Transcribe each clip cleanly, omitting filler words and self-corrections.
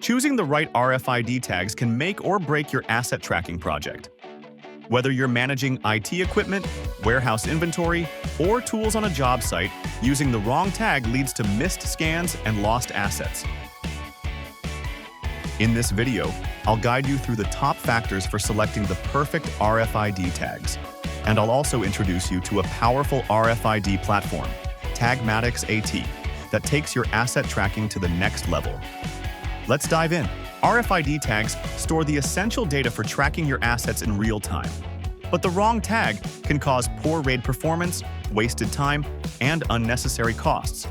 Choosing the right RFID tags can make or break your asset tracking project. Whether you're managing IT equipment, warehouse inventory, or tools on a job site, using the wrong tag leads to missed scans and lost assets. In this video, I'll guide you through the top factors for selecting the perfect RFID tags. And I'll also introduce you to a powerful RFID platform, TagMatiks AT, that takes your asset tracking to the next level. Let's dive in. RFID tags store the essential data for tracking your assets in real time. But the wrong tag can cause poor RAID performance, wasted time, and unnecessary costs.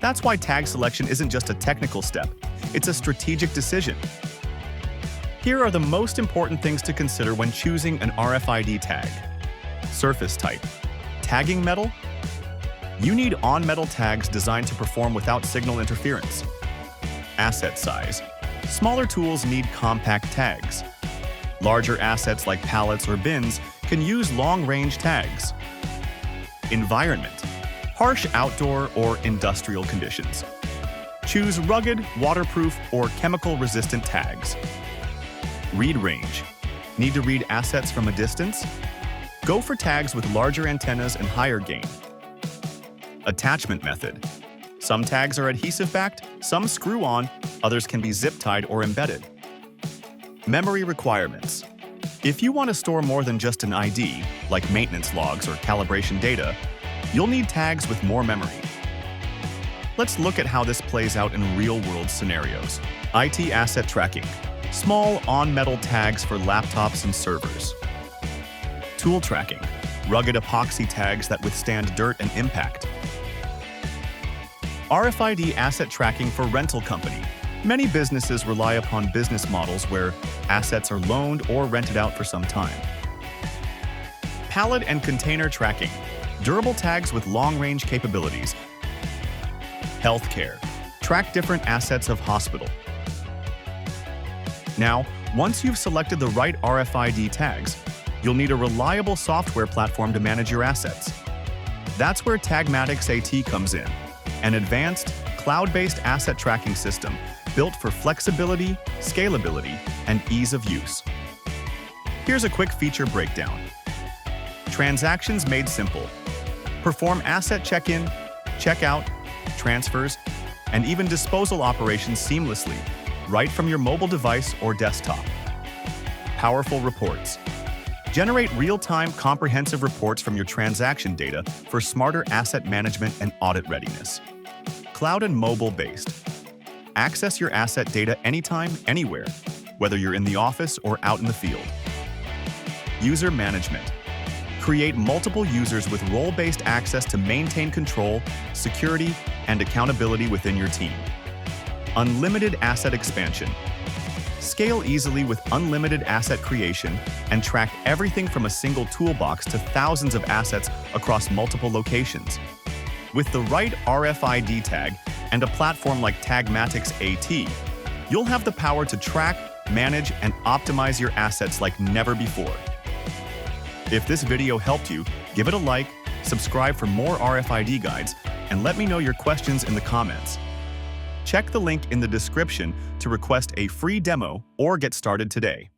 That's why tag selection isn't just a technical step, it's a strategic decision. Here are the most important things to consider when choosing an RFID tag. Surface type. Tagging metal? You need on-metal tags designed to perform without signal interference. Asset size. Smaller tools need compact tags. Larger assets like pallets or bins can use long-range tags. Environment. Harsh outdoor or industrial conditions. Choose rugged, waterproof, or chemical-resistant tags. Read range. Need to read assets from a distance? Go for tags with larger antennas and higher gain. Attachment method. Some tags are adhesive-backed, some screw on, others can be zip-tied or embedded. Memory requirements. If you want to store more than just an ID, like maintenance logs or calibration data, you'll need tags with more memory. Let's look at how this plays out in real-world scenarios. IT asset tracking. Small, on-metal tags for laptops and servers. Tool tracking. Rugged epoxy tags that withstand dirt and impact. RFID asset tracking for rental company. Many businesses rely upon business models where assets are loaned or rented out for some time. Pallet and container tracking. Durable tags with long-range capabilities. Healthcare. Track different assets of hospital. Now, once you've selected the right RFID tags, you'll need a reliable software platform to manage your assets. That's where TagMatiks AT comes in, an advanced, cloud-based asset tracking system built for flexibility, scalability, and ease of use. Here's a quick feature breakdown. Transactions made simple. Perform asset check-in, check-out, transfers, and even disposal operations seamlessly, right from your mobile device or desktop. Powerful reports. Generate real-time, comprehensive reports from your transaction data for smarter asset management and audit readiness. Cloud and mobile-based. Access your asset data anytime, anywhere, whether you're in the office or out in the field. User management. Create multiple users with role-based access to maintain control, security, and accountability within your team. Unlimited asset expansion. Scale easily with unlimited asset creation and track everything from a single toolbox to thousands of assets across multiple locations. With the right RFID tag and a platform like TagMatiks AT, you'll have the power to track, manage, and optimize your assets like never before. If this video helped you, give it a like, subscribe for more RFID guides, and let me know your questions in the comments. Check the link in the description to request a free demo or get started today.